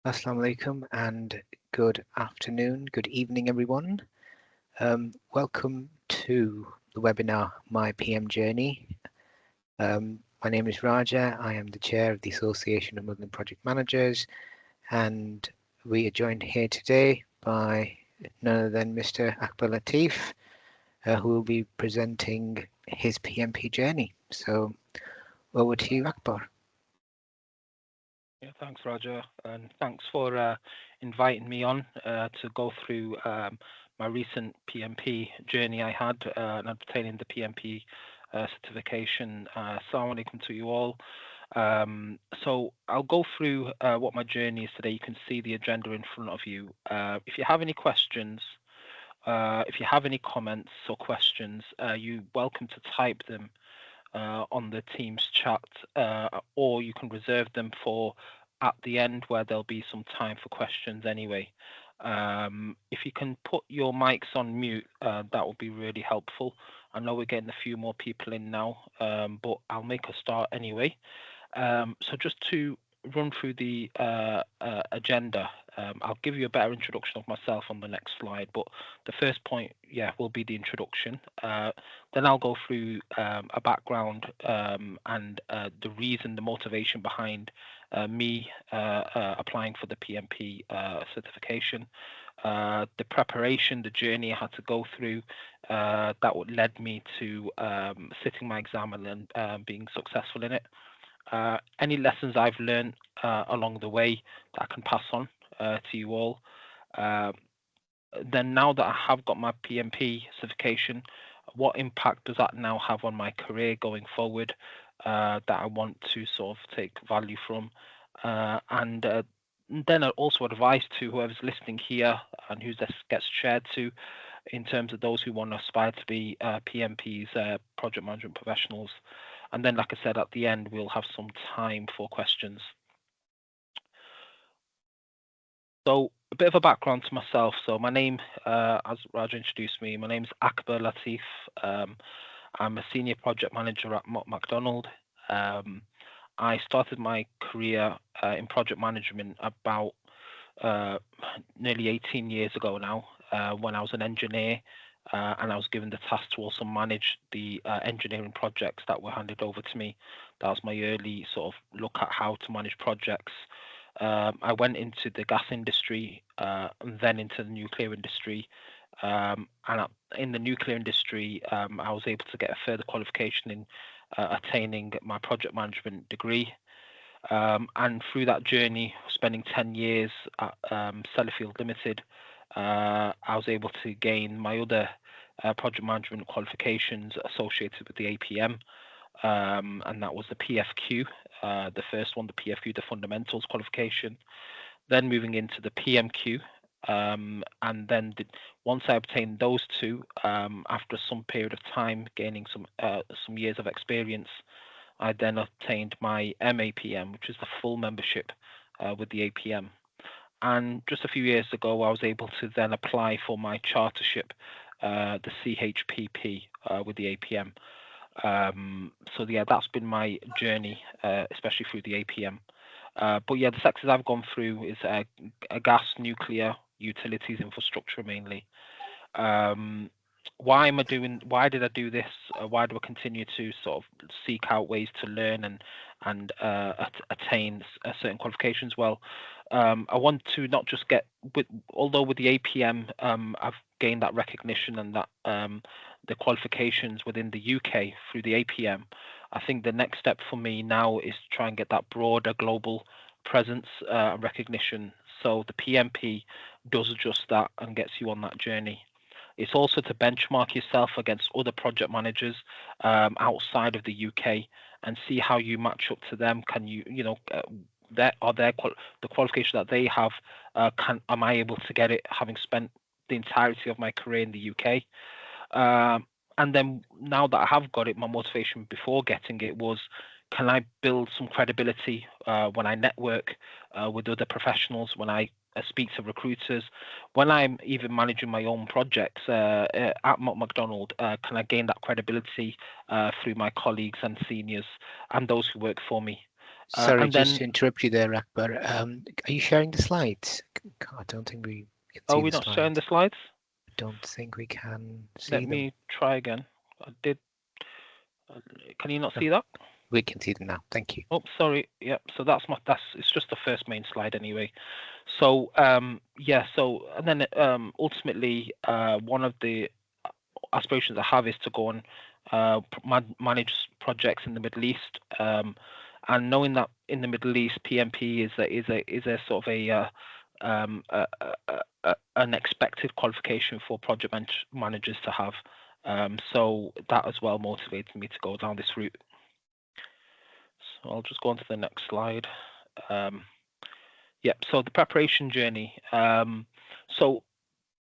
Assalamu alaikum and good afternoon, good evening, everyone. Welcome to the webinar, My PM Journey. My name is Raja. I am the chair of the Association of Muslim Project Managers, and we are joined here today by none other than Mr. Akber Latif, who will be presenting his PMP journey. So over to you, Akbar. Yeah, thanks, Roger, and thanks for inviting me on to go through my recent PMP journey I had and obtaining the PMP certification. Assalamu alaikum to you all. So I'll go through what my journey is today. You can see the agenda in front of you. If you have any questions, if you have any comments or questions, you're welcome to type them on the Teams chat, or you can reserve them for at the end where there'll be some time for questions anyway. If you can put your mics on mute, that would be really helpful. I know we're getting a few more people in now, but I'll make a start anyway. So just to run through the agenda, I'll give you a better introduction of myself on the next slide, but the first point, will be the introduction. Then I'll go through a background and the reason, the motivation behind me applying for the PMP certification, the preparation, the journey I had to go through that would led me to sitting my exam and then being successful in it. Any lessons I've learned along the way that I can pass on to you all. Then now that I have got my PMP certification, what impact does that now have on my career going forward that I want to sort of take value from? And then also advice to whoever's listening here and who this gets shared to in terms of those who want to aspire to be PMPs, project management professionals. And then, like I said, at the end, we'll have some time for questions. So a bit of a background to myself. So my name, as Raja introduced me, my name is Akber Latif. I'm a senior project manager at Mott MacDonald. I started my career in project management about nearly 18 years ago now, when I was an engineer and I was given the task to also manage the engineering projects that were handed over to me. That was my early sort of look at how to manage projects. I went into the gas industry and then into the nuclear industry. And in the nuclear industry, I was able to get a further qualification in attaining my project management degree. And through that journey, spending 10 years at Sellafield Limited, I was able to gain my other project management qualifications associated with the APM, and that was the PFQ, the first one, the PFQ, the fundamentals qualification. Then moving into the PMQ, and then once I obtained those two, after some period of time, gaining some years of experience, I then obtained my MAPM, which is the full membership with the APM. And just a few years ago, I was able to then apply for my chartership, the CHPP with the APM. So yeah, that's been my journey, especially through the APM. But yeah, the sectors I've gone through is gas, nuclear, utilities, infrastructure mainly. Why did I do this? Why do I continue to sort of seek out ways to learn and attain certain qualifications? Well, I want to not just although with the APM, I've gained that recognition and that the qualifications within the UK through the APM. I think the next step for me now is to try and get that broader global presence and recognition. So the PMP does just that and gets you on that journey. It's also to benchmark yourself against other project managers outside of the UK and see how you match up to them. Can you, the qualification that they have? Am I able to get it, having spent the entirety of my career in the UK? And then now that I have got it, my motivation before getting it was, can I build some credibility when I network with other professionals, when I speak to recruiters, when I'm even managing my own projects at Mott MacDonald? Can I gain that credibility through my colleagues and seniors and those who work for me? Sorry, And just then, to interrupt you there, Akbar. Are you sharing the slides? I don't think we can oh, see we're the not showing slides. the slides? I don't think we can Let see them. me try again. I did. Can you not Oh, see that? we can see them now. Thank you. Oh, sorry. Yep. So it's just the first main slide anyway. So yeah. So and then ultimately one of the aspirations I have is to go and manage projects in the Middle East. And knowing that in the Middle East, PMP is a sort of an expected qualification for project managers to have. So that as well motivated me to go down this route. So I'll just go on to the next slide. Yeah, so the preparation journey. So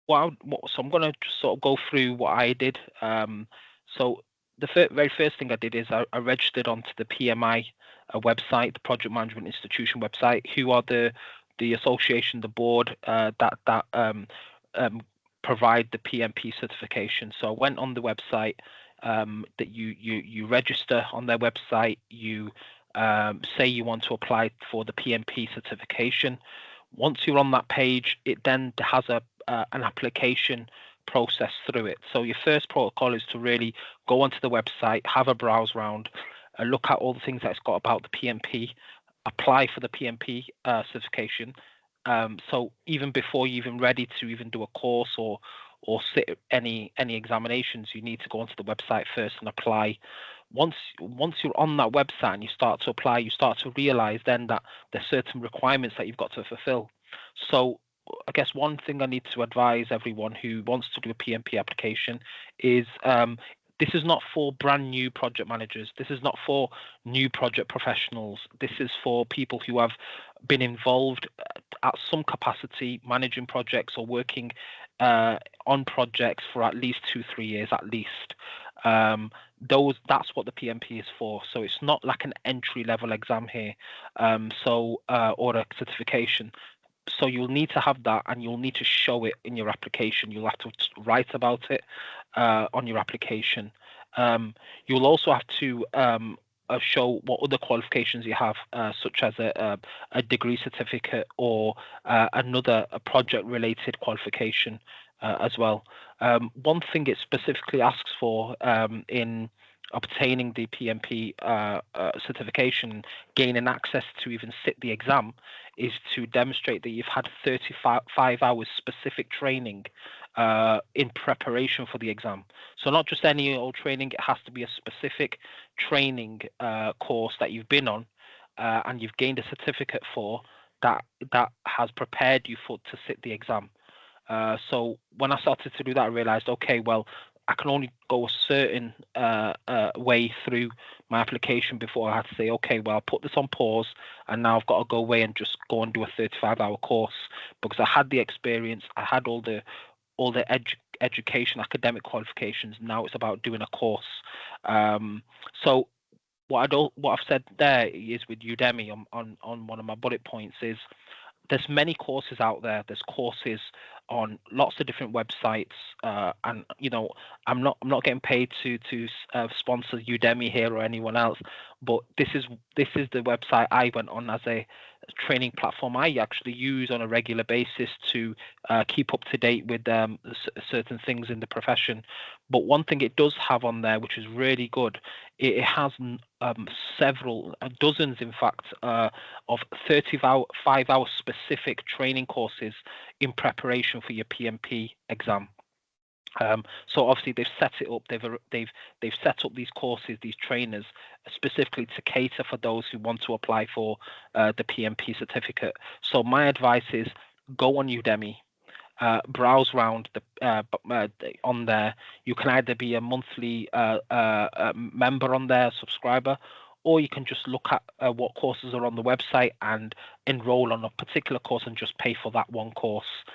I'm going to just sort of go through what I did. So the very first thing I did is I registered onto the PMI website, the Project Management Institution website, who are the association, the board that provide the PMP certification. So I went on the website. That you register on their website. You say you want to apply for the PMP certification. Once you're on that page, it then has an application process through it. So your first protocol is to really go onto the website, have a browse round, look at all the things that it's got about the PMP, apply for the PMP certification. So even before you're even ready to even do a course or sit any examinations, you need to go onto the website first and apply. Once you're on that website and you start to apply, you start to realize then that there's certain requirements that you've got to fulfill. So I guess one thing I need to advise everyone who wants to do a PMP application is this is not for brand new project managers. This is not for new project professionals. This is for people who have been involved at some capacity managing projects or working on projects for at least 2-3 years at least. That's what the PMP is for. So it's not like an entry level exam here, or a certification. So you'll need to have that, and you'll need to show it in your application. You'll have to write about it on your application. You'll also have to show what other qualifications you have, such as a degree certificate or another project-related qualification as well. One thing it specifically asks for in obtaining the PMP certification, gaining access to even sit the exam, is to demonstrate that you've had 35 hours specific training in preparation for the exam. So not just any old training, it has to be a specific training course that you've been on and you've gained a certificate for that has prepared you to sit the exam. So when I started to do that, I realized, okay, well, I can only go a certain way through my application before I had to say, okay, well, I'll put this on pause, and now I've got to go away and just go and do a 35-hour course, because I had the experience, I had all the education, academic qualifications. Now it's about doing a course. So what I've said there is with Udemy on one of my bullet points is there's many courses out there. There's courses on lots of different websites, and I'm not getting paid to sponsor Udemy here or anyone else, but this is the website I went on as a training platform I actually use on a regular basis to keep up to date with certain things in the profession. But one thing it does have on there, which is really good, it has several dozens, in fact, of 35-hour specific training courses in preparation for your PMP exam. So obviously they've set it up. They've set up these courses, these trainers, specifically to cater for those who want to apply for the PMP certificate. So my advice is go on Udemy, browse around on there. You can either be a monthly member on there, subscriber, or you can just look at what courses are on the website and enroll on a particular course and just pay for that one course.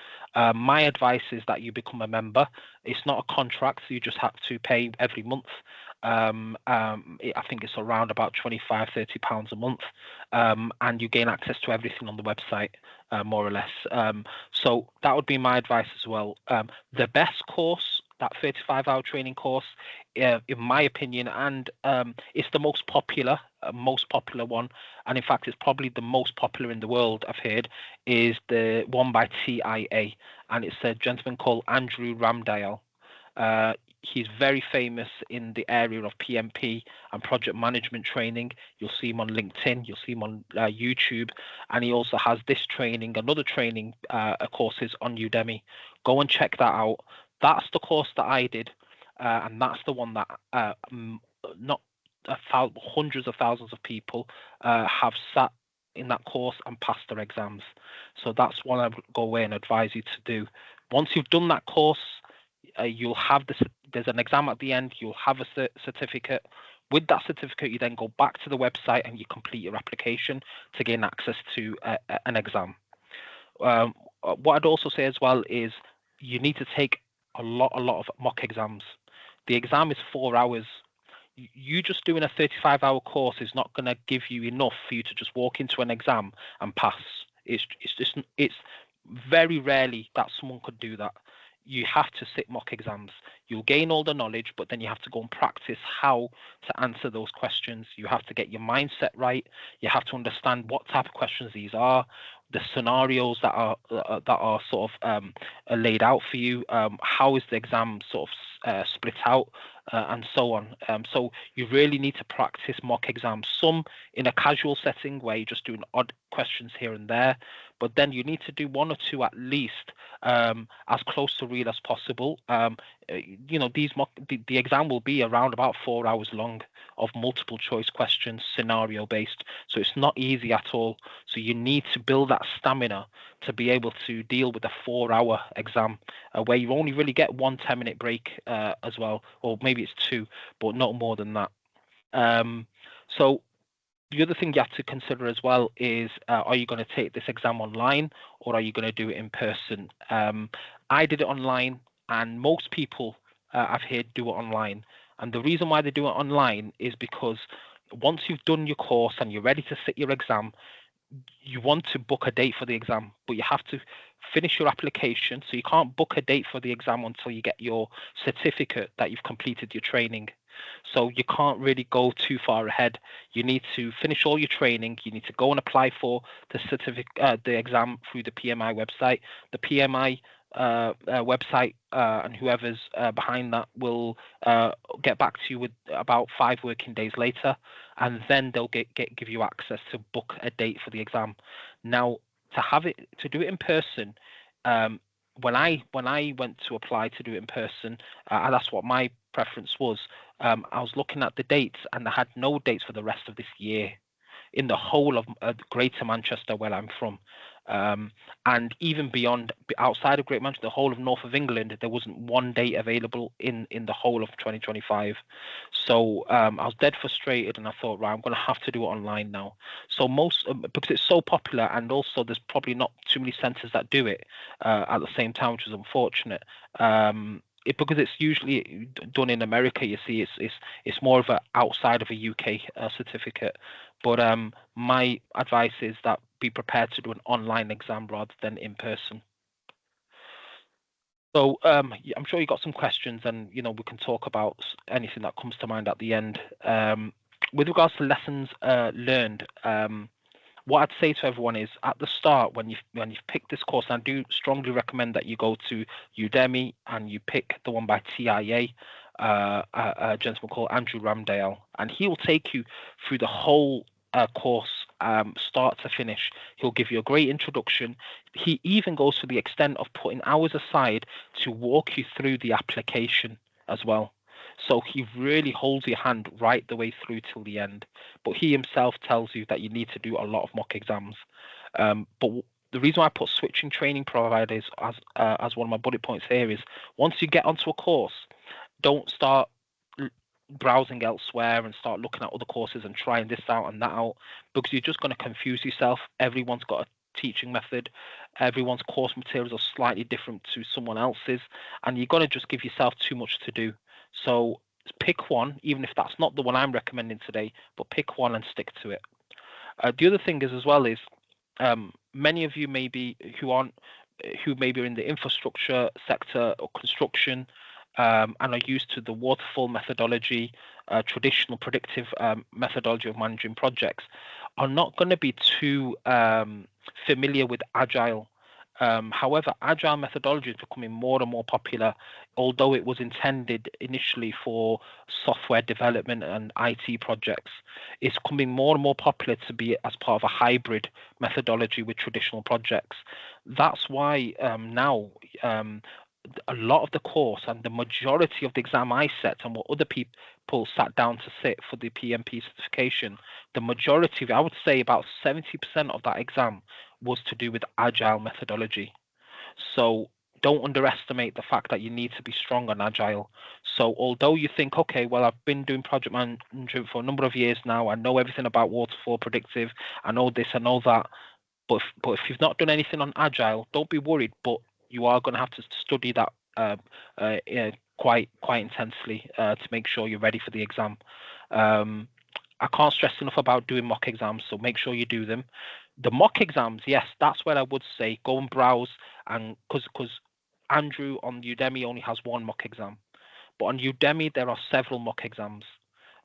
My advice is that you become a member. It's not a contract, so you just have to pay every month. I think it's around about £25-30 a month, and you gain access to everything on the website, more or less. So that would be my advice as well. The best course that 35-hour training course, in my opinion, and it's the most popular one, and in fact, it's probably the most popular in the world. I've heard is the one by TIA, and it's a gentleman called Andrew Ramdale. He's very famous in the area of PMP and project management training. You'll see him on LinkedIn, you'll see him on YouTube, and he also has this training, another training courses on Udemy. Go and check that out. That's the course that I did, and that's the one that not hundreds of thousands of people have sat in that course and passed their exams. So that's one I would go away and advise you to do. Once you've done that course, you'll have there's an exam at the end, you'll have a certificate. With that certificate, you then go back to the website and you complete your application to gain access to an exam. What I'd also say as well is you need to take a lot of mock exams. The exam is 4 hours. You just doing a 35-hour course is not going to give you enough for you to just walk into an exam and pass. It's very rarely that someone could do that. You have to sit mock exams. You'll gain all the knowledge, but then you have to go and practice how to answer those questions. You have to get your mindset right. You have to understand what type of questions these are, the scenarios that are sort of laid out for you. How is the exam sort of split out, and so on. So you really need to practice mock exams. Some in a casual setting where you're just doing odd questions here and there, but then you need to do one or two at least, as close to real as possible. The exam will be around about 4 hours long of multiple choice questions, scenario based. So it's not easy at all. So you need to build that stamina to be able to deal with a 4-hour exam, where you only really get 1 10-minute break as well, or maybe it's 2, but not more than that. So the other thing you have to consider as well is, are you going to take this exam online or are you going to do it in person? I did it online, and most people I've heard do it online. And the reason why they do it online is because once you've done your course and you're ready to sit your exam, you want to book a date for the exam, but you have to finish your application. So you can't book a date for the exam until you get your certificate that you've completed your training. So you can't really go too far ahead. You need to finish all your training. You need to go and apply for the certificate, the exam through the PMI website. The PMI website and whoever's behind that will get back to you with about 5 working days later, and then they'll give you access to book a date for the exam. Now, to do it in person, when I went to apply to do it in person, and that's what my preference was. I was looking at the dates, and I had no dates for the rest of this year in the whole of Greater Manchester, where I'm from. And even beyond, outside of Greater Manchester, the whole of North of England, there wasn't one date available in the whole of 2025. So I was dead frustrated, and I thought, right, I'm going to have to do it online now. So because it's so popular, and also there's probably not too many centres that do it at the same time, which is unfortunate. Because it's usually done in America, you see, it's more of a outside of a UK certificate. But my advice is that be prepared to do an online exam rather than in person. So I'm sure you got some questions, and we can talk about anything that comes to mind at the end. With regards to lessons learned, what I'd say to everyone is, at the start, when you've picked this course, and I do strongly recommend that you go to Udemy and you pick the one by TIA, a gentleman called Andrew Ramdale, and he will take you through the whole course, start to finish. He'll give you a great introduction. He even goes to the extent of putting hours aside to walk you through the application as well. So he really holds your hand right the way through till the end. But he himself tells you that you need to do a lot of mock exams. But the reason why I put switching training providers as one of my bullet points here is, once you get onto a course, don't start browsing elsewhere and start looking at other courses and trying this out and that out, because you're just going to confuse yourself. Everyone's got a teaching method. Everyone's course materials are slightly different to someone else's, and you're going to just give yourself too much to do. So pick one, even if that's not the one I'm recommending today, but pick one and stick to it. The other thing is as well is, many of you maybe who maybe are in the infrastructure sector or construction, and are used to the waterfall methodology, traditional predictive methodology of managing projects, are not going to be too familiar with agile. However, agile methodology is becoming more and more popular, although it was intended initially for software development and IT projects. It's becoming more and more popular to be as part of a hybrid methodology with traditional projects. That's why now a lot of the course and the majority of the exam I set and what other people sat down to sit for the PMP certification, the majority of it, I would say about 70% of that exam was to do with agile methodology. So don't underestimate the fact that you need to be strong on agile. So although you think, okay, well, I've been doing project management for a number of years now, I know everything about waterfall predictive, I know this, I know that, but if you've not done anything on agile, don't be worried, but you are going to have to study that quite intensely to make sure you're ready for the exam. I can't stress enough about doing mock exams, so make sure you do them. The mock exams, yes, that's where I would say go and browse, and because Andrew on Udemy only has one mock exam, but on Udemy there are several mock exams,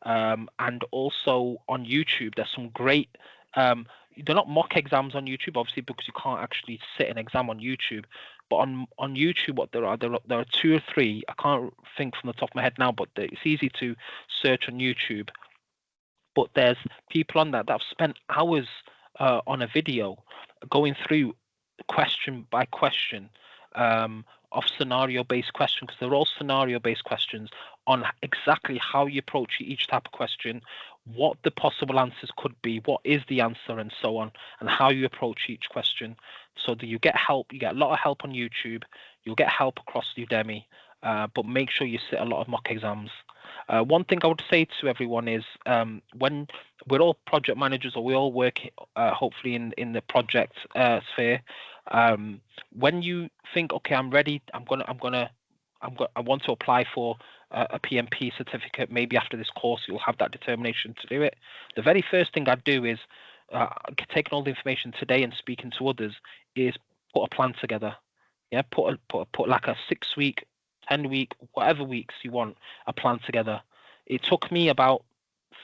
and also on YouTube there's some great. They're not mock exams on YouTube, obviously, because you can't actually sit an exam on YouTube. But on YouTube, what there are 2 or 3. I can't think from the top of my head now, but it's easy to search on YouTube. But there's people on that have spent hours on a video going through question by question of scenario-based questions, because they're all scenario-based questions on exactly how you approach each type of question, what the possible answers could be, what is the answer, and so on, and how you approach each question. So that you get help, you get a lot of help on YouTube, you'll get help across Udemy, but make sure you sit a lot of mock exams. One thing I would say to everyone is when we're all project managers or we all work hopefully in the project sphere, when you think, okay, I'm ready, I want to apply for a PMP certificate, maybe after this course you'll have that determination to do it. The very first thing I'd do is taking all the information today and speaking to others is put a plan together. Yeah, put like a 6-week, 10-week, whatever weeks you want, a plan together. It took me about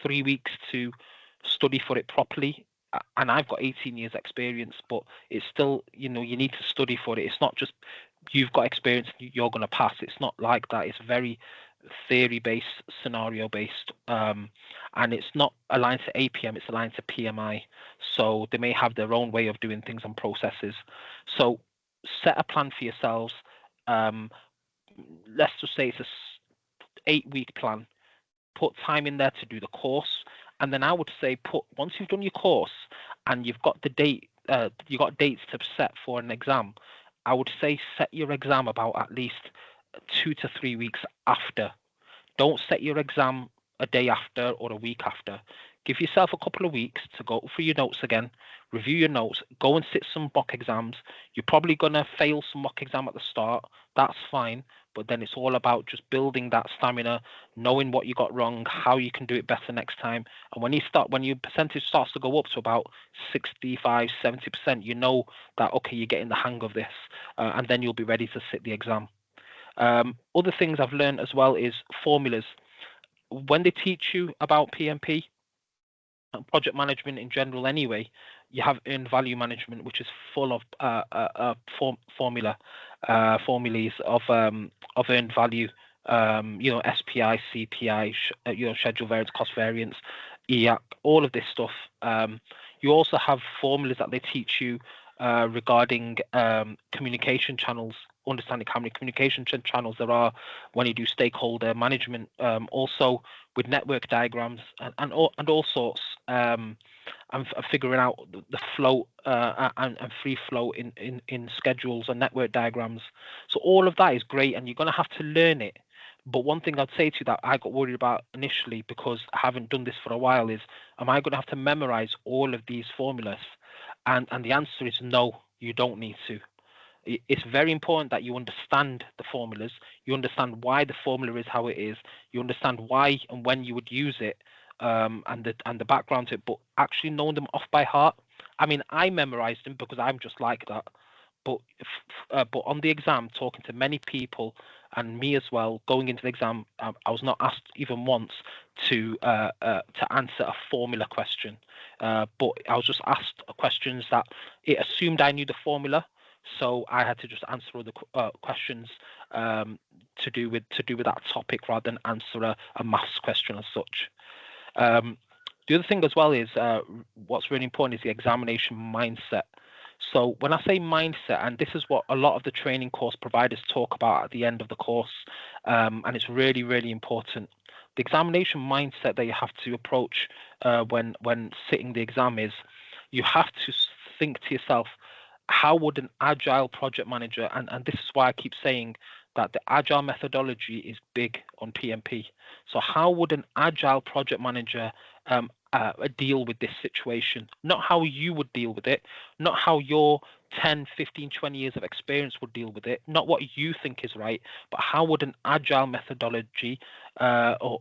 3 weeks to study for it properly, and I've got 18 years experience, but it's still, you need to study for it. It's not just you've got experience, you're going to pass. It's not like that. It's very theory-based, scenario-based, and it's not aligned to APM, it's aligned to PMI. So they may have their own way of doing things and processes. So set a plan for yourselves. Let's just say it's a 8-week plan. Put time in there to do the course, and then I would say once you've done your course and you've got the date, you got dates to set for an exam, I would say set your exam about at least 2 to 3 weeks after. Don't set your exam a day after or a week after. Give yourself a couple of weeks to go through your notes again, review your notes, go and sit some mock exams. You're probably going to fail some mock exam at the start. That's fine. But then it's all about just building that stamina, knowing what you got wrong, how you can do it better next time. And when your percentage starts to go up to about 65, 70%, you know that, okay, you're getting the hang of this. And then you'll be ready to sit the exam. Other things I've learned as well is formulas. When they teach you about PMP and project management in general anyway, you have earned value management, which is full of formulas of earned value, SPI, CPI, schedule variance, cost variance, EAC, all of this stuff. You also have formulas that they teach you regarding communication channels, understanding how many communication channels there are when you do stakeholder management, also with network diagrams and all sorts, and figuring out the flow and free flow in schedules and network diagrams. So all of that is great, and you're going to have to learn it. But one thing I'd say to you that I got worried about initially, because I haven't done this for a while, is am I going to have to memorize all of these formulas? And the answer is no, you don't need to. It's very important that you understand the formulas, you understand why the formula is how it is, you understand why and when you would use it, and the background to it, but actually knowing them off by heart. I mean, I memorized them because I'm just like that. but on the exam, talking to many people and me as well, going into the exam, I was not asked even once to answer a formula question, but I was just asked questions that it assumed I knew the formula, so I had to just answer other questions to do with that topic rather than answer a maths question as such. The other thing as well is what's really important is the examination mindset. So when I say mindset, and this is what a lot of the training course providers talk about at the end of the course, and it's really, really important. The examination mindset that you have to approach when sitting the exam is you have to think to yourself, how would an agile project manager, and this is why I keep saying that the agile methodology is big on PMP. So how would an agile project manager deal with this situation? Not how you would deal with it, not how your 10, 15, 20 years of experience would deal with it, not what you think is right, but how would an agile methodology or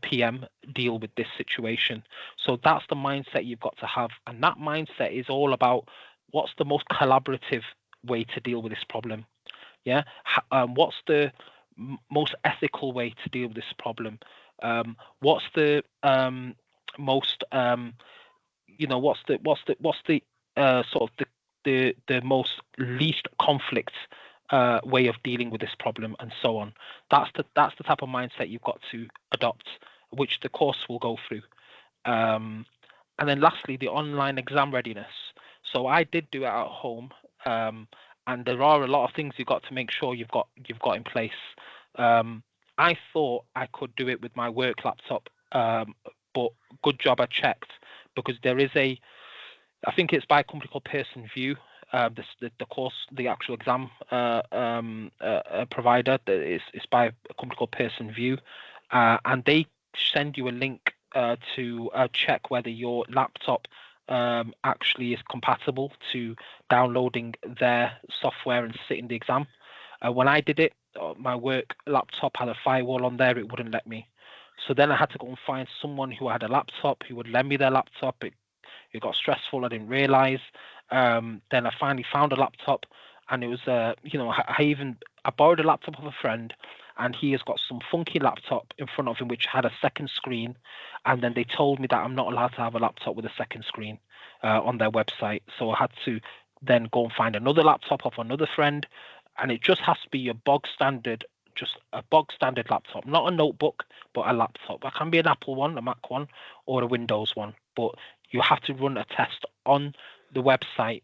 PM deal with this situation? So that's the mindset you've got to have. And that mindset is all about what's the most collaborative way to deal with this problem. Yeah. What's the most ethical way to deal with this problem? What's the most what's the sort of the most least conflict way of dealing with this problem, and so on. That's the type of mindset you've got to adopt, which the course will go through. And then lastly, the online exam readiness. So I did do it at home, and there are a lot of things you've got to make sure you've got in place. I thought I could do it with my work laptop, but good job I checked, because there is I think it's by a company called Pearson VUE, the course, the actual exam provider. It's by a company called Pearson VUE, and they send you a link to check whether your laptop actually is compatible to downloading their software and sitting the exam. When I did it, my work laptop had a firewall on there, it wouldn't let me. So then I had to go and find someone who had a laptop who would lend me their laptop. It got stressful, I didn't realize. Then I finally found a laptop, and it was I borrowed a laptop of a friend, and he has got some funky laptop in front of him which had a second screen, and then they told me that I'm not allowed to have a laptop with a second screen on their website. So I had to then go and find another laptop of another friend, and it just has to be your just a bog standard laptop, not a notebook, but a laptop. That can be an Apple one, a Mac one, or a Windows one, but you have to run a test on the website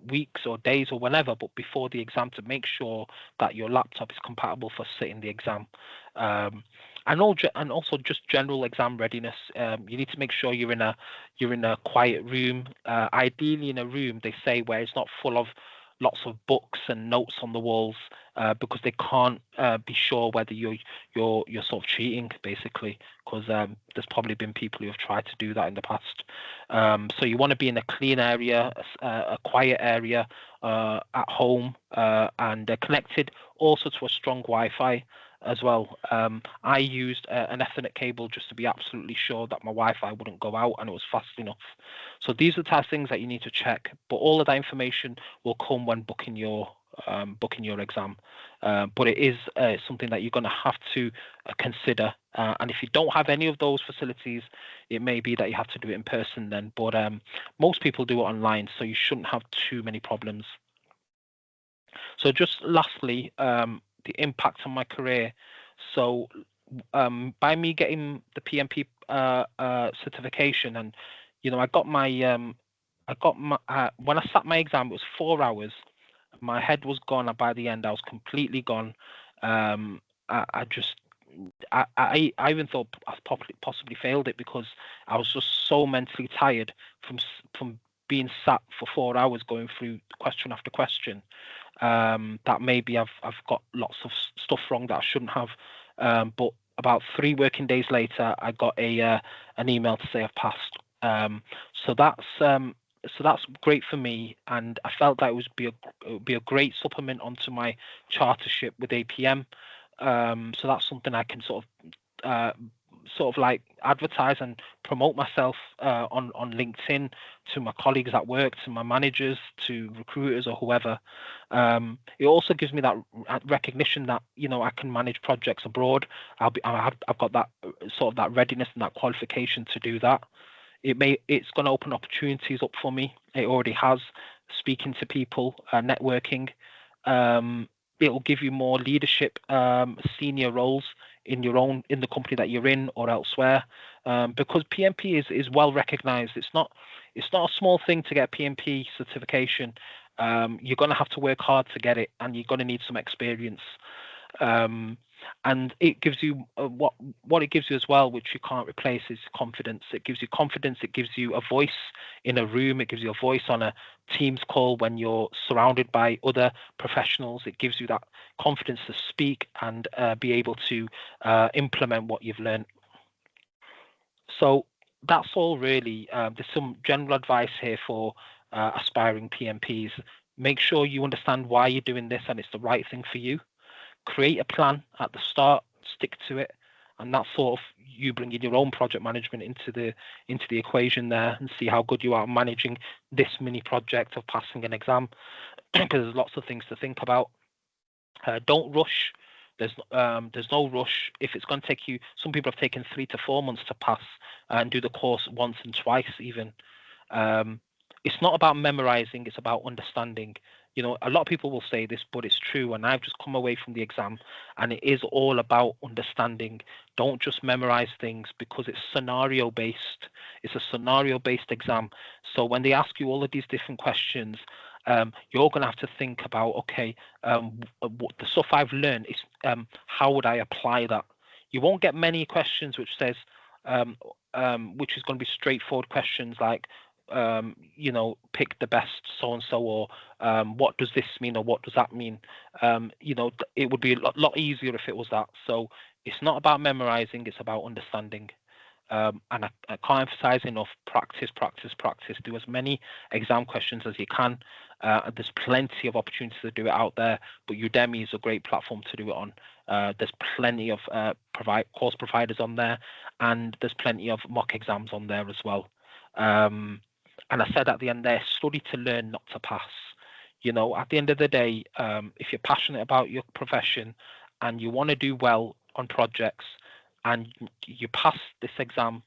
weeks or days or whenever, but before the exam, to make sure that your laptop is compatible for sitting the exam. And also just general exam readiness. You need to make sure you're in a quiet room, ideally in a room, they say, where it's not full of lots of books and notes on the walls, because they can't be sure whether you're sort of cheating, basically, because there's probably been people who have tried to do that in the past. So you want to be in a clean area, a quiet area, at home, and connected also to a strong Wi-Fi as well. I used an Ethernet cable just to be absolutely sure that my Wi-Fi wouldn't go out and it was fast enough. So these are the types of things that you need to check, but all of that information will come when booking your exam. But it is something that you're going to have to consider. And if you don't have any of those facilities, it may be that you have to do it in person then. But most people do it online, so you shouldn't have too many problems. So just lastly, the impact on my career. So by me getting the PMP certification, and I got my when I sat my exam, it was 4 hours. My head was gone, and by the end I was completely gone. I even thought I possibly failed it, because I was just so mentally tired from being sat for 4 hours going through question after question, that maybe I've got lots of stuff wrong that I shouldn't have. But about 3 working days later, I got an email to say I've passed. So that's great for me, and I felt that it would be a great supplement onto my chartership with APM. So that's something I can sort of sort of like advertise and promote myself on LinkedIn to my colleagues at work, to my managers, to recruiters or whoever. It also gives me that recognition that, you know, I can manage projects abroad. I've got that sort of that readiness and that qualification to do that. It's going to open opportunities up for me. It already has. Speaking to people, networking. It will give you more leadership, senior roles in the company that you're in or elsewhere, because PMP is well recognized. It's not a small thing to get PMP certification. You're going to have to work hard to get it, and you're going to need some experience. And it gives you what it gives you as well, which you can't replace, is confidence. It gives you confidence. It gives you a voice in a room. It gives you a voice on a Teams call when you're surrounded by other professionals. It gives you that confidence to speak and be able to implement what you've learned. So that's all really. There's some general advice here for aspiring PMPs. Make sure you understand why you're doing this and it's the right thing for you. Create a plan at the start, stick to it, and that's sort of you bringing your own project management into the equation there, and see how good you are managing this mini project of passing an exam, because there's lots of things to think about. Don't rush. There's no rush. If it's going to take you, some people have taken 3 to 4 months to pass and do the course once and twice even. It's not about memorizing, it's about understanding. You know, a lot of people will say this, but it's true. And I've just come away from the exam, and it is all about understanding. Don't just memorize things, because it's scenario based. It's a scenario based exam. So when they ask you all of these different questions, you're going to have to think about, okay, what the stuff I've learned is, how would I apply that? You won't get many questions which says, which is going to be straightforward questions like, you know, pick the best so and so, or what does this mean, or what does that mean? You know, it would be a lot easier if it was that. So it's not about memorizing, it's about understanding. And I can't emphasize enough: practice, practice, practice. Do as many exam questions as you can. There's plenty of opportunities to do it out there, but Udemy is a great platform to do it on. There's plenty of course providers on there, and there's plenty of mock exams on there as well. And I said at the end there, study to learn, not to pass. You know, at the end of the day, if you're passionate about your profession and you want to do well on projects, and you pass this exam,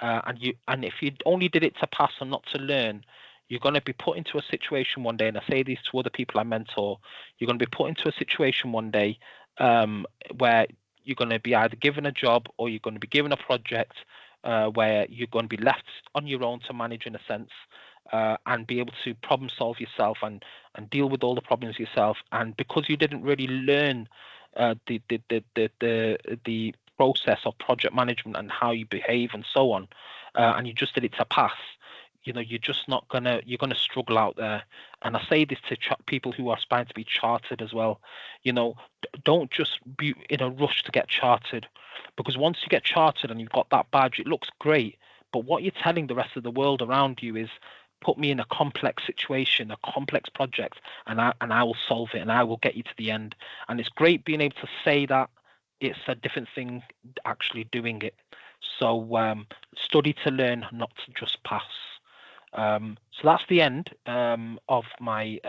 and if you only did it to pass and not to learn, you're going to be put into a situation one day, and I say this to other people I mentor, you're going to be put into a situation one day where you're going to be either given a job or you're going to be given a project where you're going to be left on your own to manage, in a sense, and be able to problem solve yourself and deal with all the problems yourself. And because you didn't really learn the process of project management and how you behave and so on, and you just did it to pass, you know, you're going to struggle out there. And I say this to people who are aspiring to be chartered as well. You know, don't just be in a rush to get chartered, because once you get chartered and you've got that badge, it looks great. But what you're telling the rest of the world around you is, put me in a complex situation, a complex project, and I will solve it, and I will get you to the end. And it's great being able to say that. It's a different thing actually doing it. So study to learn, not to just pass. So that's the end of my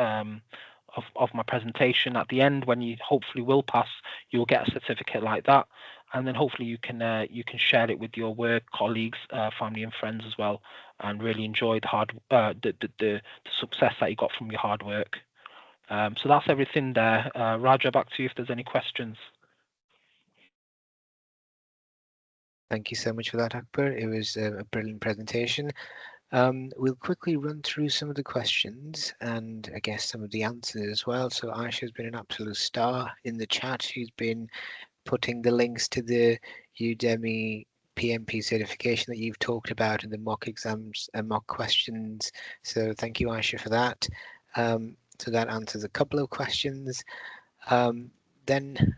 presentation. At the end, when you hopefully will pass, you'll get a certificate like that, and then hopefully you can share it with your work colleagues, family, and friends as well, and really enjoy the success that you got from your hard work. So that's everything there. Raja, back to you if there's any questions. Thank you so much for that, Akber. It was a brilliant presentation. We'll quickly run through some of the questions and I guess some of the answers as well. So Aisha's been an absolute star in the chat. She's been putting the links to the Udemy PMP certification that you've talked about and the mock exams and mock questions. So thank you, Aisha, for that. So that answers a couple of questions. Then,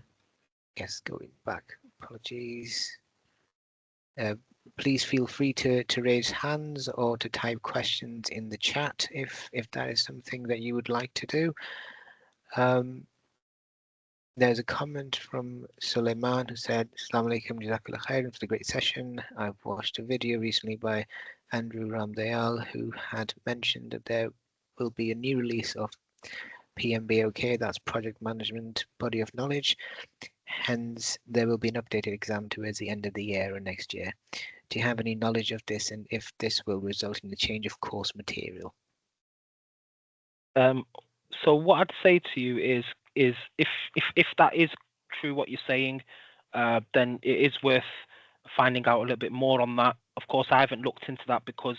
yes, going back, apologies. Please feel free to raise hands or to type questions in the chat if that is something that you would like to do. There's a comment from Suleiman who said, Assalamu alaikum, jazakallah khair for the great session. I've watched a video recently by Andrew Ramdayal who had mentioned that there will be a new release of PMBOK, that's Project Management Body of Knowledge. Hence, there will be an updated exam towards the end of the year or next year. Do you have any knowledge of this and if this will result in the change of course material? So what I'd say to you is if that is true what you're saying, then it is worth finding out a little bit more on that. Of course, I haven't looked into that because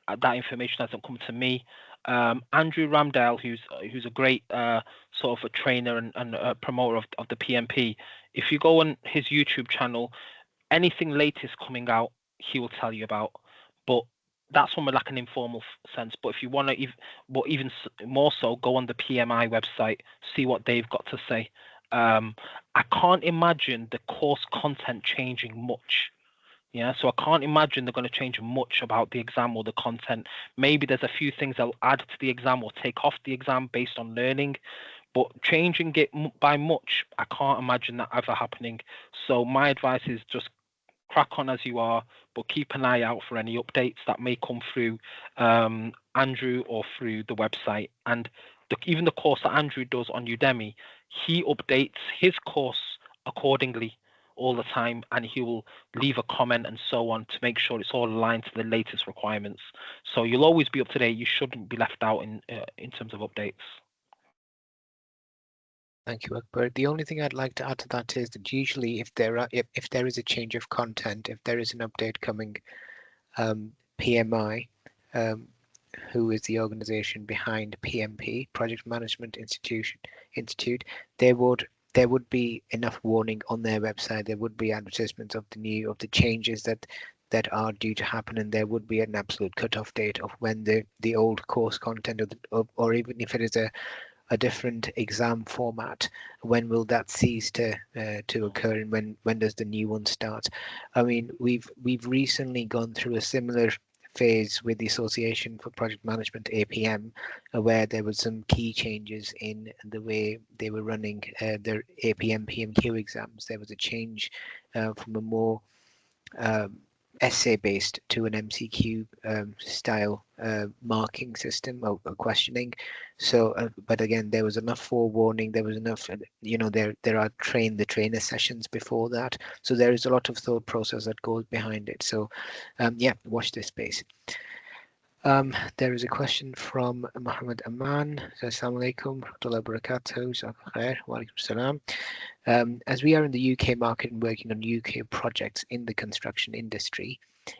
that information hasn't come to me. Andrew Ramdale, who's a great sort of a trainer and a promoter of the PMP, if you go on his YouTube channel, anything latest coming out, he will tell you about. But that's from like an informal sense. But if you want to, even more so, go on the PMI website, see what they've got to say. I can't imagine the course content changing much. Yeah, so I can't imagine they're going to change much about the exam or the content. Maybe there's a few things they'll add to the exam or take off the exam based on learning, but changing it by much, I can't imagine that ever happening. So my advice is just crack on as you are, but keep an eye out for any updates that may come through Andrew or through the website. And even the course that Andrew does on Udemy, he updates his course accordingly all the time, and he will leave a comment and so on to make sure it's all aligned to the latest requirements. So you'll always be up to date. You shouldn't be left out in terms of updates. Thank you, Akbar. The only thing I'd like to add to that is that usually if there is a change of content, if there is an update coming, PMI, who is the organization behind PMP, Project Management Institute, there would be enough warning on their website. There would be advertisements of the changes that are due to happen, and there would be an absolute cutoff date of when the old course content or even if it is a different exam format, when will that cease to occur, and when does the new one start? I mean, we've recently gone through a similar phase with the Association for Project Management, APM, where there was some key changes in the way they were running their APM PMQ exams. There was a change from a more essay-based to an MCQ style marking system or questioning. So, but again, there was enough forewarning. There was enough, there are the trainer sessions before that. So there is a lot of thought process that goes behind it. So, yeah, watch this space. There is a question from Muhammad Aman. Assalamu alaikum, rahmatullahi wa barakatuh. Wa alaikum salam. As we are in the UK market and working on UK projects in the construction industry,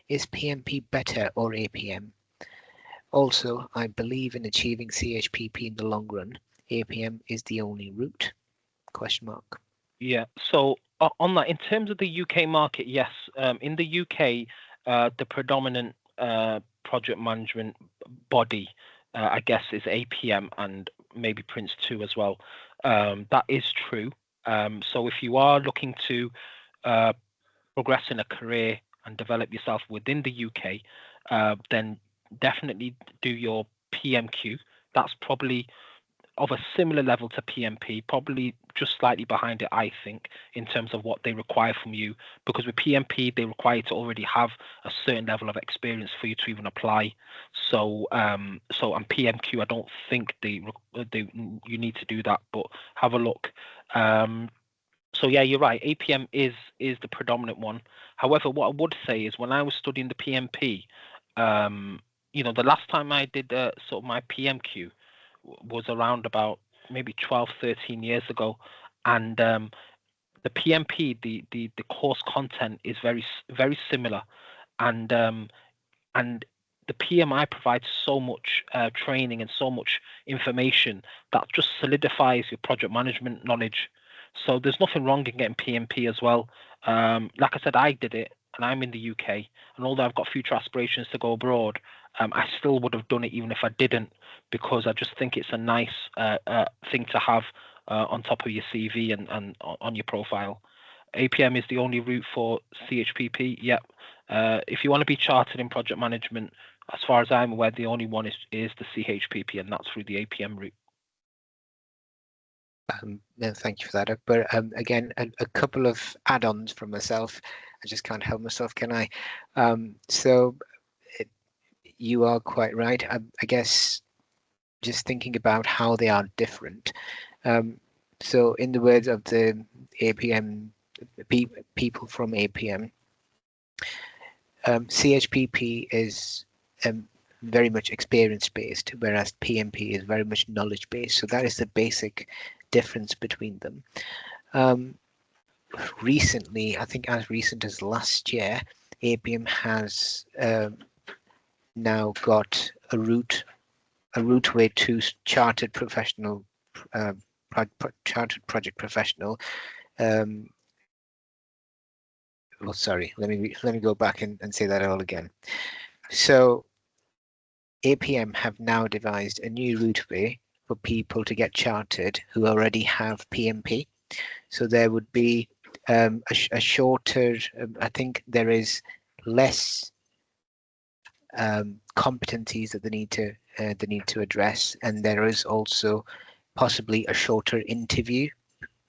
is PMP better or APM? Also, I believe in achieving CHPP in the long run. APM is the only route? Question mark. Yeah. So on that, in terms of the UK market, yes. In the UK, the predominant project management body, I guess, is APM and maybe Prince 2 as well. That is true. So if you are looking to progress in a career and develop yourself within the UK, then definitely do your PMQ. That's probably of a similar level to PMP, probably just slightly behind it, I think, in terms of what they require from you. Because with PMP, they require you to already have a certain level of experience for you to even apply. So, on PMQ, I don't think you need to do that, but have a look. So yeah, you're right. APM is the predominant one. However, what I would say is when I was studying the PMP, the last time I did sort of my PMQ was around about maybe 12, 13 years ago, and the PMP, the course content is very very similar, and the PMI provides so much training and so much information that just solidifies your project management knowledge. So there's nothing wrong in getting PMP as well. Like I said, I did it, and I'm in the UK, and although I've got future aspirations to go abroad, I still would have done it even if I didn't, because I just think it's a nice thing to have on top of your CV and on your profile. APM is the only route for CHPP. Yep. If you want to be chartered in project management, as far as I'm aware, the only one is the CHPP, and that's through the APM route. No, thank you for that, Akbar. Again, a couple of add-ons from myself. I just can't help myself, can I? So it, you are quite right. I guess just thinking about how they are different. So in the words of the APM people from APM, CHPP is very much experience based, whereas PMP is very much knowledge based. So that is the basic difference between them. Recently, I think as recent as last year, APM has now got a route to chartered professional, uh, chartered project professional. Well, sorry, let me go back and say that all again. So APM have now devised a new routeway for people to get chartered who already have PMP. So there would be a shorter, I think there is less competencies that they need to address, and there is also possibly a shorter interview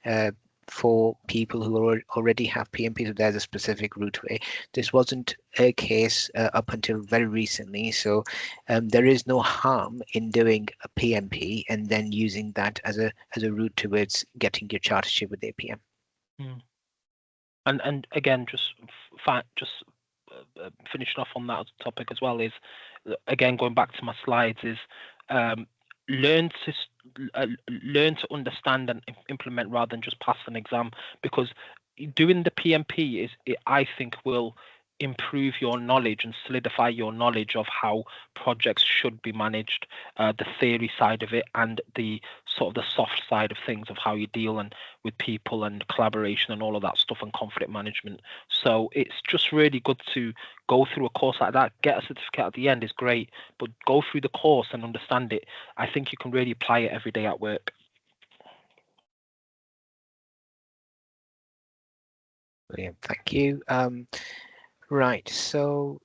uh, for people who already have PMP. So there's a specific routeway. This wasn't a case up until very recently, so there is no harm in doing a PMP and then using that as a route towards getting your chartership with APM. Mm. And again, finishing off on that topic as well is, again, going back to my slides, is learn to understand and implement rather than just pass an exam, because doing the PMP I think will improve your knowledge and solidify your knowledge of how projects should be managed, the theory side of it, and the sort of the soft side of things of how you deal and with people and collaboration and all of that stuff and conflict management. So it's just really good to go through a course like that. Get a certificate at the end is great, but go through the course and understand it. I think you can really apply it every day at work. Brilliant, thank you. Right, so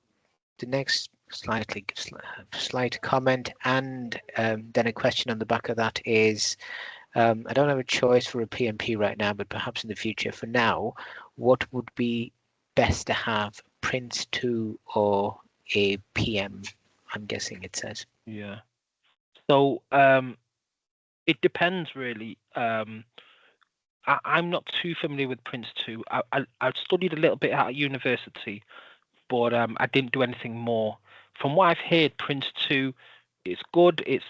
the next slight comment and then a question on the back of that is, I don't have a choice for a PMP right now, but perhaps in the future. For now, what would be best to have, Prince 2 or a PM? I'm guessing it says. Yeah. So it depends really. I'm not too familiar with Prince 2. I studied a little bit at university, but I didn't do anything more. From what I've heard, Prince 2, it's good. It's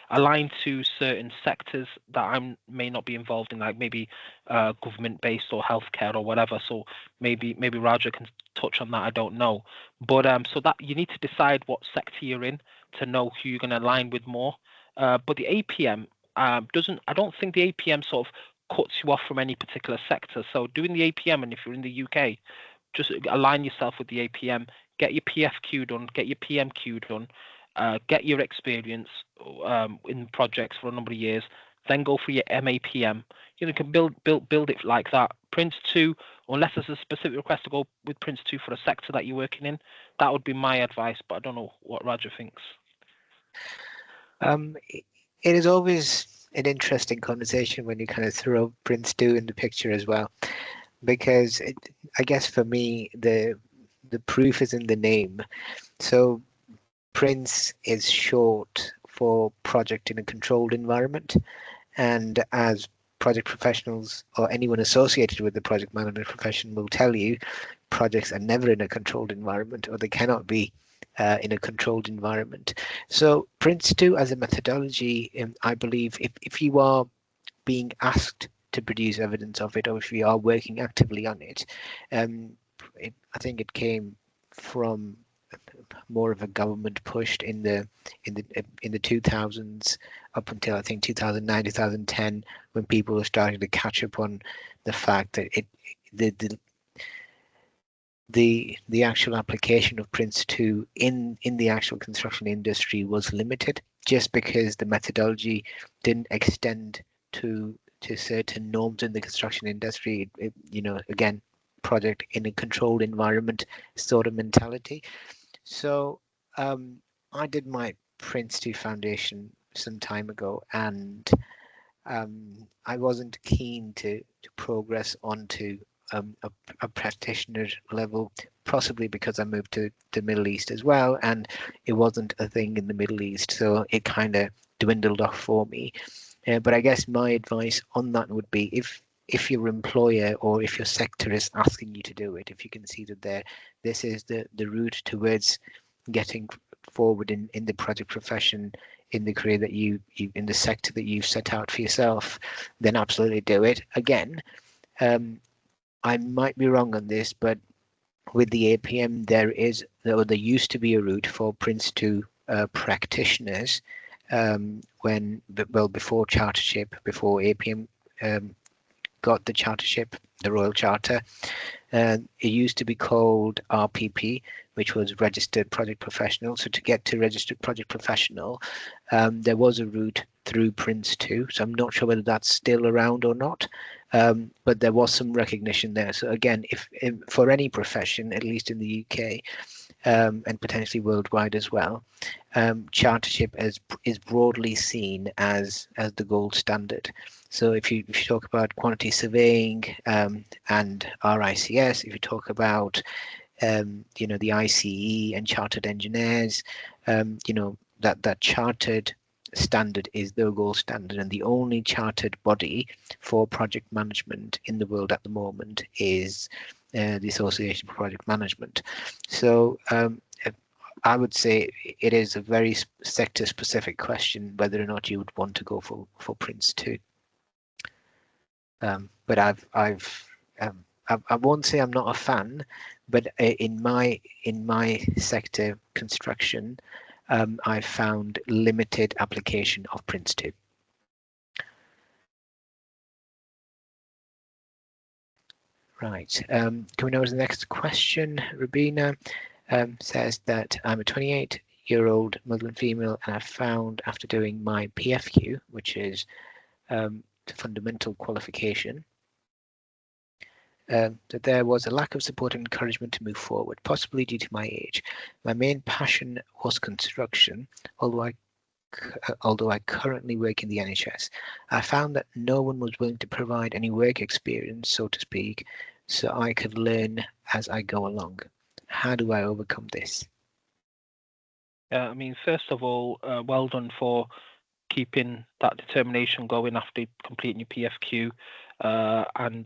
aligned to certain sectors that I may not be involved in, like maybe government based or healthcare or whatever. So maybe Raja can touch on that. I don't know, but so that you need to decide what sector you're in to know who you're going to align with more. But the APM doesn't. I don't think the APM sort of cuts you off from any particular sector. So doing the APM, and if you're in the UK, just align yourself with the APM, get your PFQ done, get your PMQ done, get your experience in projects for a number of years, then go for your MAPM. You can build it like that. Prince 2, unless there's a specific request to go with Prince 2 for a sector that you're working in, that would be my advice, but I don't know what Raja thinks. It is always an interesting conversation when you kind of throw Prince 2 in the picture as well, because I guess for me, the proof is in the name. So Prince is short for project in a controlled environment. And as project professionals or anyone associated with the project management profession will tell you, projects are never in a controlled environment, or they cannot be in a controlled environment. So Prince 2 as a methodology, I believe if you are being asked to produce evidence of it, or if you are working actively on it, I think it came from more of a government pushed in the 2000s up until I think 2009 2010, when people were starting to catch up on the fact that the actual application of Prince 2 in the actual construction industry was limited, just because the methodology didn't extend to certain norms in the construction industry. Again, project in a controlled environment sort of mentality. So I did my Prince 2 foundation some time ago, and I wasn't keen to progress onto a practitioner level, possibly because I moved to the Middle East as well, and it wasn't a thing in the Middle East, so it kind of dwindled off for me. But I guess my advice on that would be, if your employer or if your sector is asking you to do it, if you can see that this is the route towards getting forward in the project profession, in the career that you in the sector that you've set out for yourself, then absolutely do it. Again, I might be wrong on this, but with the APM, there used to be a route for Prince 2 practitioners before chartership, before APM got the chartership, the Royal Charter. It used to be called RPP, which was Registered Project Professional. So to get to Registered Project Professional, there was a route through Prince 2. So I'm not sure whether that's still around or not, but there was some recognition there. So again, if for any profession, at least in the UK, and potentially worldwide as well, chartership is broadly seen as the gold standard. So if you talk about quantity surveying and RICS, if you talk about the ICE and chartered engineers, that chartered standard is the gold standard, and the only chartered body for project management in the world at the moment is the Association for Project Management. So I would say it is a very sector-specific question whether or not you would want to go for Prince 2. But I won't say I'm not a fan, but in my sector, construction, I've found limited application of Prince 2. Right. Coming over to the next question, Rubina says that I'm a 28-year-old Muslim female, and I found after doing my PFQ, which is the fundamental qualification, that there was a lack of support and encouragement to move forward, possibly due to my age. My main passion was construction, although I currently work in the NHS. I found that no one was willing to provide any work experience, so to speak, so I could learn as I go along. How do I overcome this? I mean, first of all, well done for keeping that determination going after completing your PFQ, and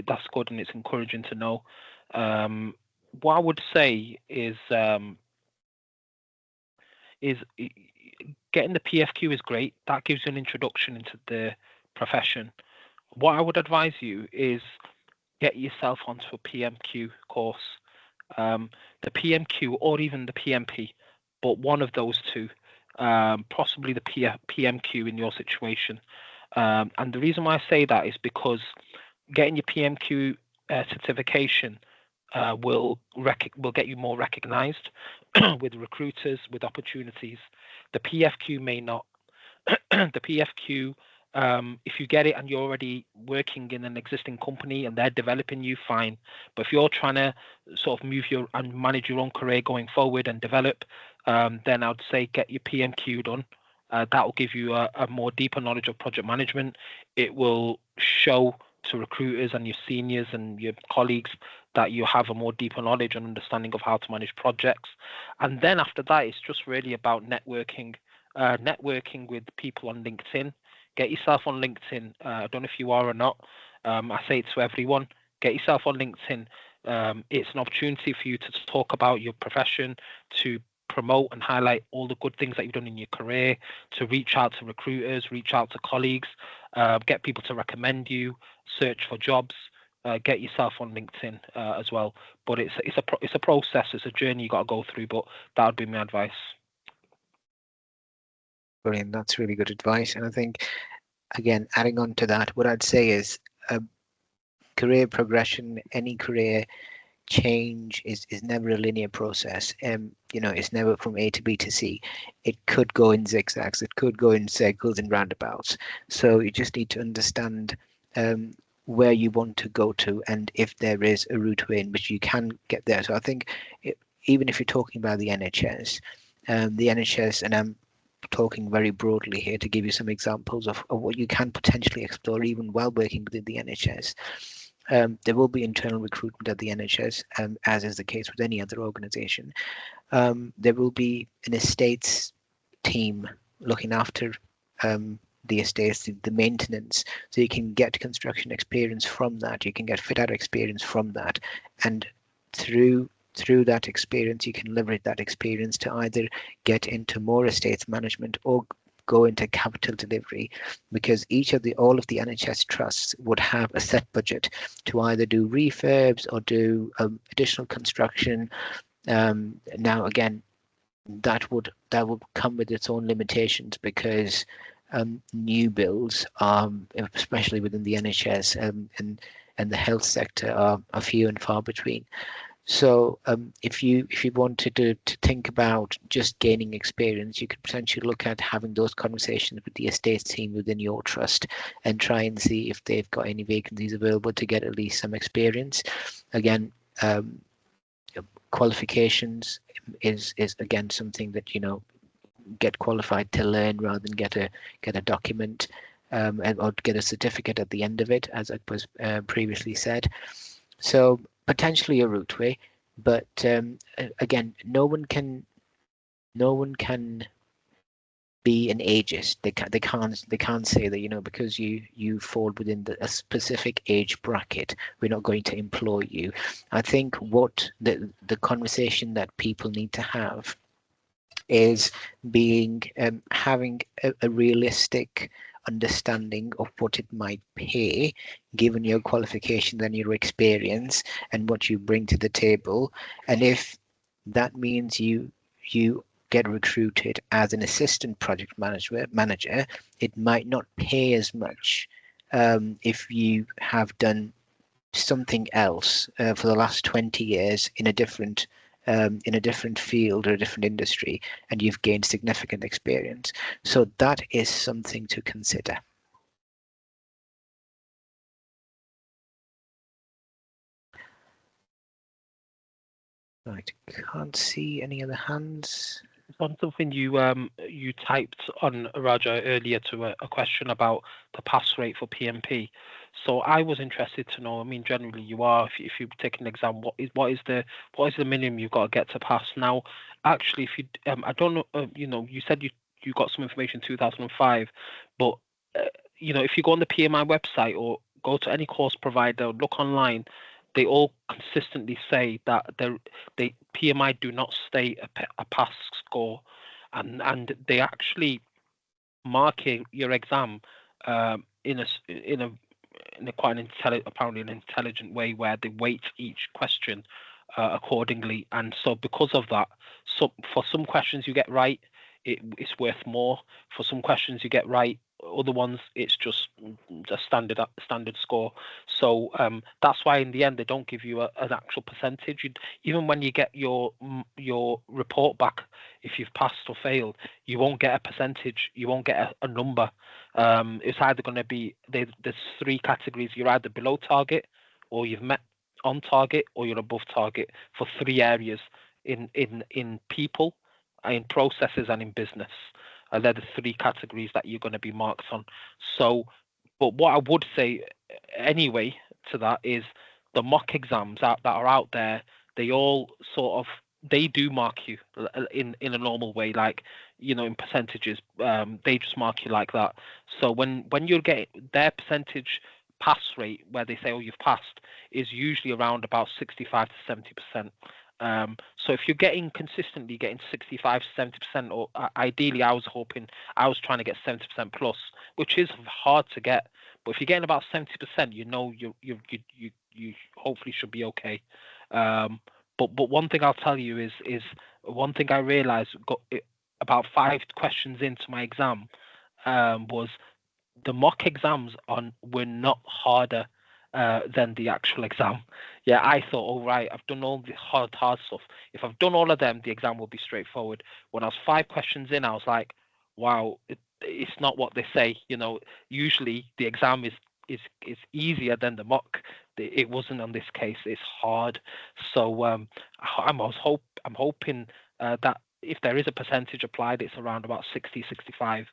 that's good, and it's encouraging to know. What I would say is getting the PFQ is great. That gives you an introduction into the profession. What I would advise you is get yourself onto a PMQ course, the PMQ or even the PMP, but one of those two, possibly the PMQ in your situation. And the reason why I say that is because getting your PMQ certification will get you more recognized with recruiters, with opportunities. The PFQ may not. The PFQ, if you get it and you're already working in an existing company and they're developing you, fine. But if you're trying to sort of move and manage your own career going forward and develop, then I'd say get your PMQ done. That will give you a more deeper knowledge of project management. It will show to recruiters and your seniors and your colleagues that you have a more deeper knowledge and understanding of how to manage projects. And then after that, it's just really about networking with people on LinkedIn. Get yourself on LinkedIn. I don't know if you are or not. I say it to everyone. Get yourself on LinkedIn. It's an opportunity for you to talk about your profession, to promote and highlight all the good things that you've done in your career, to reach out to recruiters, reach out to colleagues, get people to recommend you, search for jobs. Get yourself on LinkedIn as well. But it's a process. It's a journey you got to go through. But that would be my advice. Brilliant. That's really good advice. And I think, again, adding on to that, what I'd say is career progression, any career change is never a linear process. It's never from A to B to C. It could go in zigzags, it could go in circles and roundabouts. So you just need to understand where you want to go to, and if there is a route in which you can get there. So I think even if you're talking about the NHS, the NHS, and I'm talking very broadly here to give you some examples of what you can potentially explore even while working within the NHS. There will be internal recruitment at the NHS, as is the case with any other organisation. There will be an estates team looking after the estates, the maintenance, so you can get construction experience from that. You can get fit out experience from that, and through that experience, you can leverage that experience to either get into more estates management or go into capital delivery, because all of the NHS trusts would have a set budget to either do refurbs or do additional construction. Now again, that would come with its own limitations, because new builds, especially within the NHS and the health sector, are few and far between. So if you wanted to think about just gaining experience, you could potentially look at having those conversations with the estates team within your trust and try and see if they've got any vacancies available to get at least some experience. Again, qualifications is again something that, get qualified to learn rather than get a document or get a certificate at the end of it, as it was previously said. So potentially a route way, but again, no one can be an ageist. They can't say that, because you fall within a specific age bracket, we're not going to employ you. I think what the conversation that people need to have is having a realistic understanding of what it might pay, given your qualifications and your experience and what you bring to the table. And if that means you get recruited as an assistant project manager, it might not pay as much if you have done something else for the last 20 years in a different field or a different industry, and you've gained significant experience. So that is something to consider. Right, can't see any other hands. On something you typed on, Raja, earlier to a question about the pass rate for PMP. So I was interested to know. I mean, generally, if you take an exam, what is the minimum you've got to get to pass? Now, actually, if you I don't know, you said you got some information in 2005, but if you go on the PMI website or go to any course provider, look online, they all consistently say that they PMI do not state a pass score, and they actually marking your exam in a quite apparently an intelligent way, where they weight each question accordingly. And so because of that, so for some questions you get right, it's worth more. For some questions you get right, other ones it's just a standard score. So that's why in the end they don't give you an actual percentage. Even when you get your report back, if you've passed or failed, you won't get a percentage, you won't get a number. It's either going to be there's three categories: you're either below target, or you've met on target, or you're above target, for three areas in people, in processes, and in business. They're the three categories that you're going to be marked on. So, but what I would say anyway to that is the mock exams that are out there, they all sort of, they do mark you in a normal way, like, in percentages. They just mark you like that. So when you're getting their percentage pass rate, where they say, oh, you've passed, is usually around about 65 to 70%. So if you're consistently getting 65 to 70%, or ideally I was trying to get 70% plus, which is hard to get. But if you're getting about 70%, you hopefully should be okay. But one thing I'll tell you is one thing I realized about 5 questions into my exam was the mock exams were not harder than the actual exam. Yeah, I thought, all right, I've done all the hard stuff. If I've done all of them, the exam will be straightforward. When I was 5 questions in, I was like, wow, it's not what they say. Usually the exam is easier than the mock. It wasn't on this case. It's hard. So I'm hoping that if there is a percentage applied, it's around about 60, 65.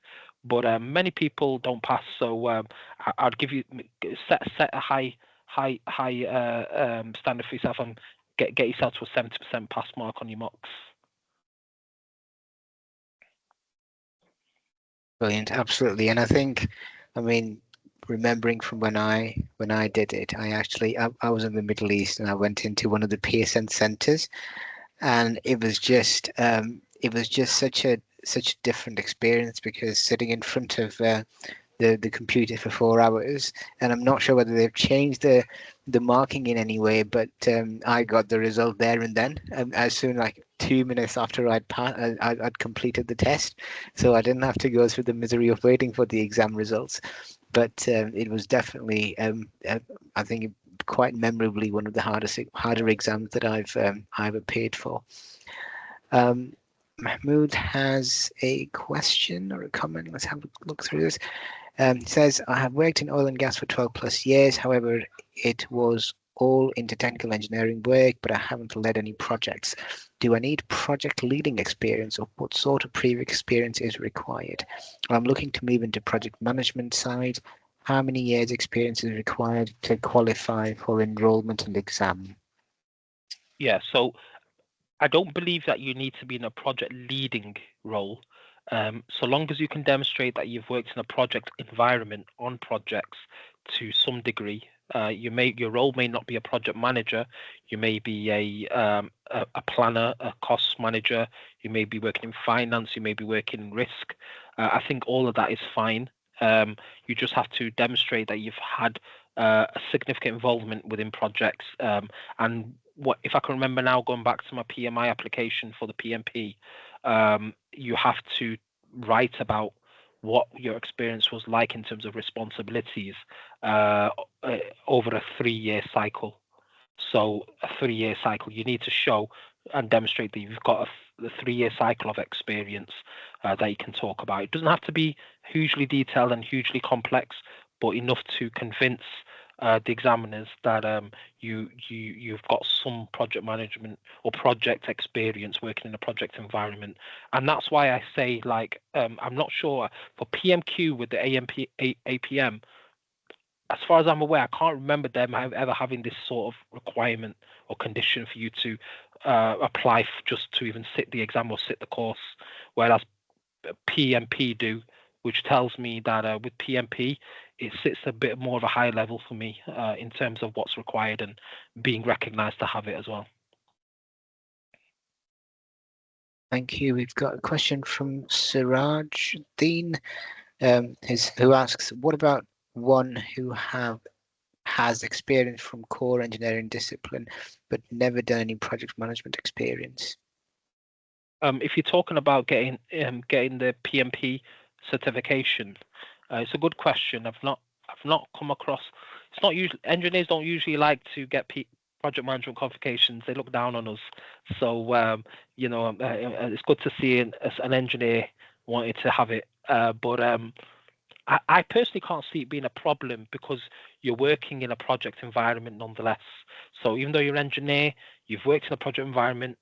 But many people don't pass, so I'd give you set a high standard for yourself and get yourself to a 70% pass mark on your mocks. Brilliant, absolutely. And I think, I mean, remembering from when I did it, I was in the Middle East and I went into one of the PSN centers, and it was just such a different experience, because sitting in front of the computer for 4 hours, and I'm not sure whether they've changed the marking in any way, but I got the result there and then, as soon like 2 minutes after I'd completed the test, so I didn't have to go through the misery of waiting for the exam results. But it was definitely, I think, quite memorably one of the harder exams that I've ever paid for. Mahmoud has a question or a comment. Let's have a look through this. It says, I have worked in oil and gas for 12 plus years. However, it was all into technical engineering work, but I haven't led any projects. Do I need project leading experience, or what sort of previous experience is required? I'm looking to move into project management side. How many years experience is required to qualify for enrollment and exam? Yeah, so I don't believe that you need to be in a project leading role. So long as you can demonstrate that you've worked in a project environment on projects to some degree, your role may not be a project manager. You may be a planner, a cost manager. You may be working in finance. You may be working in risk. I think all of that is fine. You just have to demonstrate that you've had a significant involvement within projects. And what, if I can remember now, going back to my PMI application for the PMP, you have to write about what your experience was like in terms of responsibilities over a 3-year cycle. So a 3-year cycle, you need to show and demonstrate that you've got a 3-year cycle of experience that you can talk about. It doesn't have to be hugely detailed and hugely complex, but enough to convince the examiners that you've got some project management or project experience working in a project environment. And that's why I say, like, I'm not sure for PMQ with the AMPM, as far as I'm aware, I can't remember them ever having this sort of requirement or condition for you to apply just to even sit the exam or sit the course, whereas PMP do, which tells me that with PMP, it sits a bit more of a high level for me in terms of what's required and being recognised to have it as well. Thank you. We've got a question from Siraj Dean, who asks, what about one who has experience from core engineering discipline, but never done any project management experience? If you're talking about getting the PMP certification, it's a good question. I've not come across. It's not usually, engineers don't usually like to get project management qualifications. They look down on us. So it's good to see an engineer wanting to have it. But I personally can't see it being a problem, because you're working in a project environment nonetheless. So even though you're an engineer, you've worked in a project environment.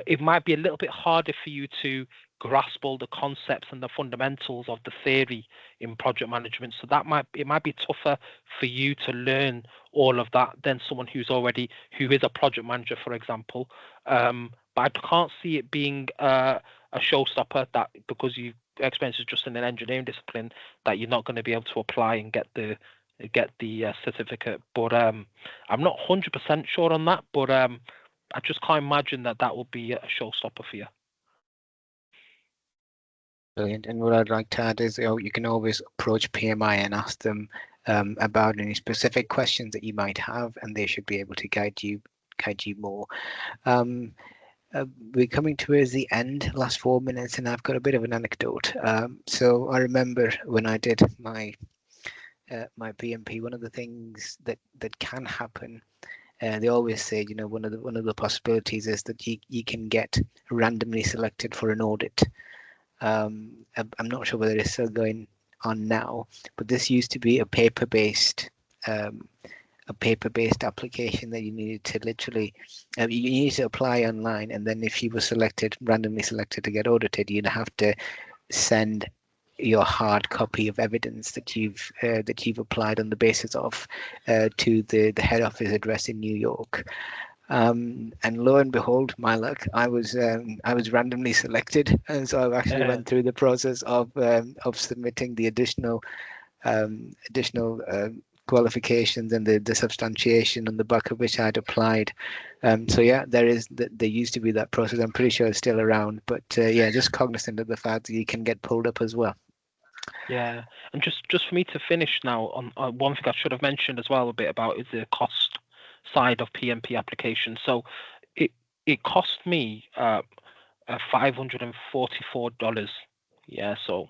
It might be a little bit harder for you to grasp all the concepts and the fundamentals of the theory in project management. So it might be tougher for you to learn all of that than someone who is a project manager, for example. But I can't see it being a showstopper that because your experience is just in an engineering discipline that you're not going to be able to apply and get the certificate. But I'm not 100% sure on that. But I just can't imagine that will be a showstopper for you. Brilliant. And what I'd like to add is, you can always approach PMI and ask them about any specific questions that you might have, and they should be able to guide you more. We're coming towards the end, last 4 minutes, and I've got a bit of an anecdote. So I remember when I did my PMP, one of the things that can happen. They always say, one of the possibilities is that you can get randomly selected for an audit. I'm not sure whether it's still going on now, but this used to be a paper-based a paper-based application that you needed to literally, you needed to apply online, and then if you were selected, randomly selected to get audited, you'd have to send your hard copy of evidence that you've applied on the basis of to the head office address in New York. And lo and behold, my luck, I was randomly selected, and so I actually went through the process of submitting the additional qualifications and the substantiation on the back of which I'd applied. So yeah, there used to be that process. I'm pretty sure it's still around, but yeah, just cognizant of the fact that you can get pulled up as well. Yeah, and just for me to finish now on one thing I should have mentioned as well a bit about is the cost side of PMP application. So it cost me $544. Yeah, so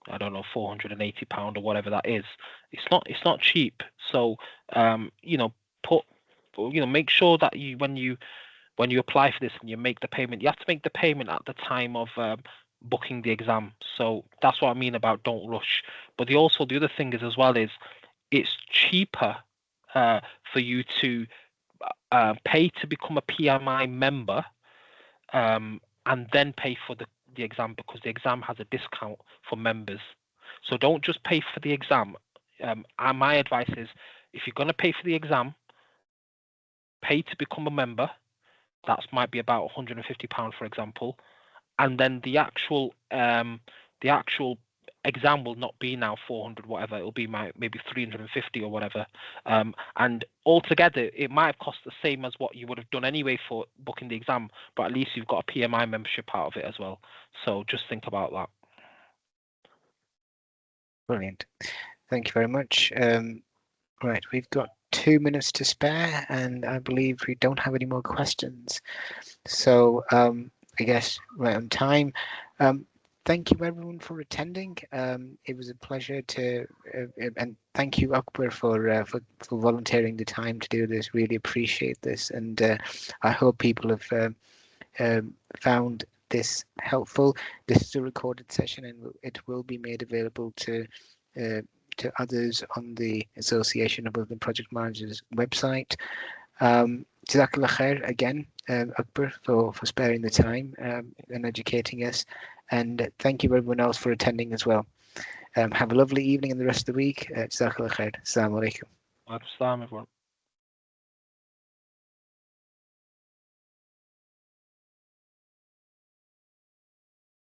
I don't know, £480 or whatever that is. It's not cheap. So make sure that when you apply for this and you make the payment, you have to make the payment at the time of booking the exam. So that's what I mean about don't rush. But the other thing is as well is it's cheaper for you to pay to become a PMI member and then pay for the exam, because the exam has a discount for members. So don't just pay for the exam. My advice is, if you're going to pay for the exam, pay to become a member. That might be about £150, for example, and then the actual exam will not be now 400 whatever. It'll be maybe 350 or whatever. And altogether, it might have cost the same as what you would have done anyway for booking the exam, but at least you've got a PMI membership out of it as well. So just think about that. Brilliant. Thank you very much. Right, we've got 2 minutes to spare, and I believe we don't have any more questions. So I guess right on time. Thank you everyone for attending. It was a pleasure to, and thank you Akber for volunteering the time to do this. Really appreciate this, and I hope people have found this helpful. This is a recorded session, and it will be made available to others on the Association of Urban Project Managers website. Jazakallah khair again, Akber, for sparing the time and educating us. And thank you everyone else for attending as well. Have a lovely evening and the rest of the week. Jazakallah khair. Assalamu alaikum. Assalamu alaikum.